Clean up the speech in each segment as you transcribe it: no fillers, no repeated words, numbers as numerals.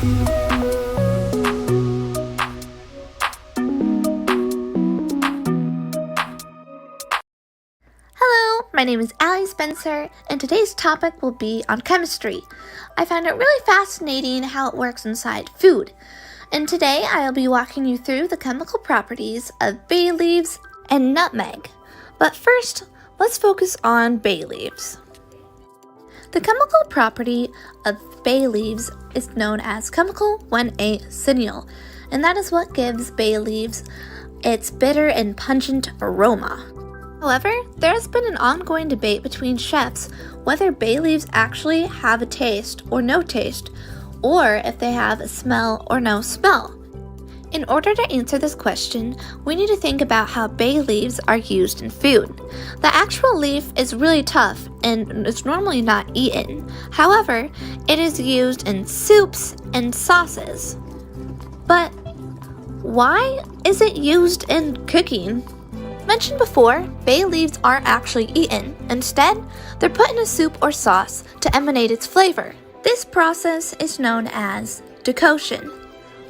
Hello, my name is Allie Spencer, and today's topic will be on chemistry. I find it really fascinating how it works inside food. And today I'll be walking you through the chemical properties of bay leaves and nutmeg. But first, let's focus on bay leaves. The chemical property of bay leaves is known as chemical 1A cineal, and that is what gives bay leaves its bitter and pungent aroma. However, there has been an ongoing debate between chefs whether bay leaves actually have a taste or no taste, or if they have a smell or no smell. In order to answer this question, we need to think about how bay leaves are used in food. The actual leaf is really tough and it's normally not eaten. However, it is used in soups and sauces. But why is it used in cooking? Mentioned before, bay leaves aren't actually eaten. Instead, they're put in a soup or sauce to emanate its flavor. This process is known as decoction.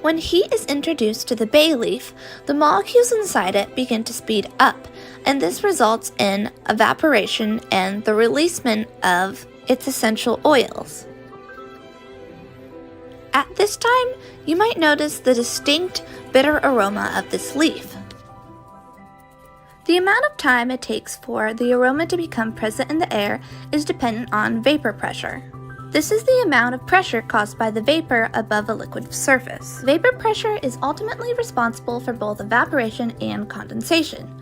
When heat is introduced to the bay leaf, the molecules inside it begin to speed up, and this results in evaporation and the releasement of its essential oils. At this time, you might notice the distinct bitter aroma of this leaf. The amount of time it takes for the aroma to become present in the air is dependent on vapor pressure. This is the amount of pressure caused by the vapor above a liquid surface. Vapor pressure is ultimately responsible for both evaporation and condensation.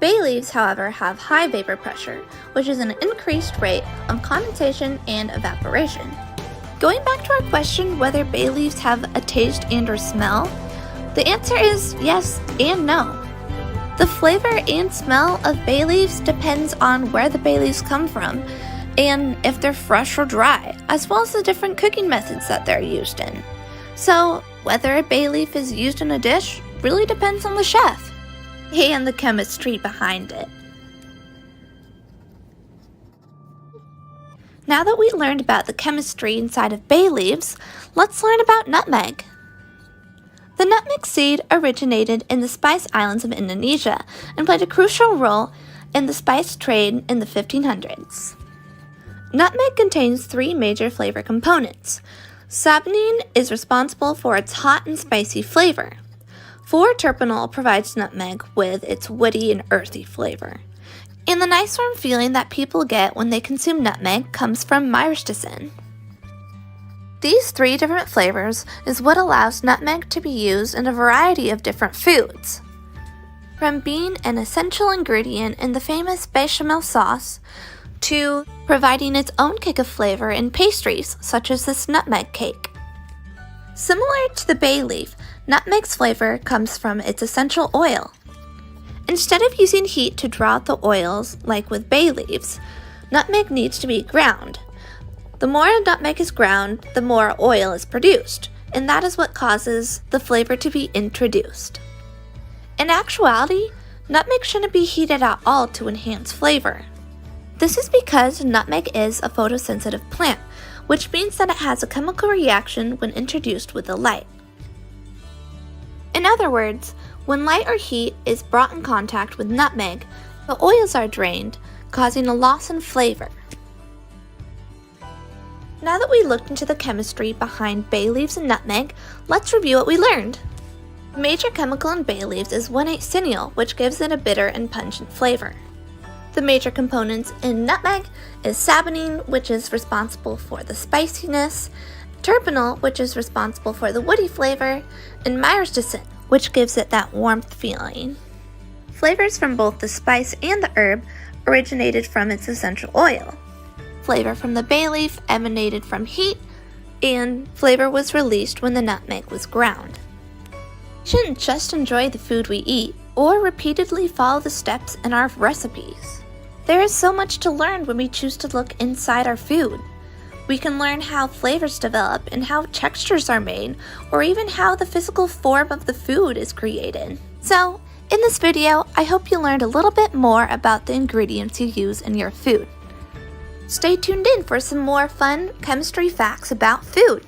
Bay leaves, however, have high vapor pressure, which is an increased rate of condensation and evaporation. Going back to our question whether bay leaves have a taste and or smell, the answer is yes and no. The flavor and smell of bay leaves depends on where the bay leaves come from and if they're fresh or dry, as well as the different cooking methods that they're used in. So, whether a bay leaf is used in a dish really depends on the chef and the chemistry behind it. Now that we learned about the chemistry inside of bay leaves, let's learn about nutmeg. The nutmeg seed originated in the Spice Islands of Indonesia and played a crucial role in the spice trade in the 1500s. Nutmeg contains 3 major flavor components. Saponin is responsible for its hot and spicy flavor. 4-terpenol provides nutmeg with its woody and earthy flavor. And the nice warm feeling that people get when they consume nutmeg comes from myristicin. These 3 different flavors is what allows nutmeg to be used in a variety of different foods. From being an essential ingredient in the famous bechamel sauce, to providing its own kick of flavor in pastries, such as this nutmeg cake. Similar to the bay leaf, nutmeg's flavor comes from its essential oil. Instead of using heat to draw out the oils, like with bay leaves, nutmeg needs to be ground. The more nutmeg is ground, the more oil is produced, and that is what causes the flavor to be introduced. In actuality, nutmeg shouldn't be heated at all to enhance flavor. This is because nutmeg is a photosensitive plant, which means that it has a chemical reaction when introduced with the light. In other words, when light or heat is brought in contact with nutmeg, the oils are drained, causing a loss in flavor. Now that we looked into the chemistry behind bay leaves and nutmeg, let's review what we learned. The major chemical in bay leaves is 1,8 cineal, which gives it a bitter and pungent flavor. The major components in nutmeg is saponin, which is responsible for the spiciness, terpenol, which is responsible for the woody flavor, and myristicin, which gives it that warmth feeling. Flavors from both the spice and the herb originated from its essential oil. Flavor from the bay leaf emanated from heat, and flavor was released when the nutmeg was ground. We shouldn't just enjoy the food we eat, or repeatedly follow the steps in our recipes. There is so much to learn when we choose to look inside our food. We can learn how flavors develop and how textures are made, or even how the physical form of the food is created. So, in this video, I hope you learned a little bit more about the ingredients you use in your food. Stay tuned in for some more fun chemistry facts about food.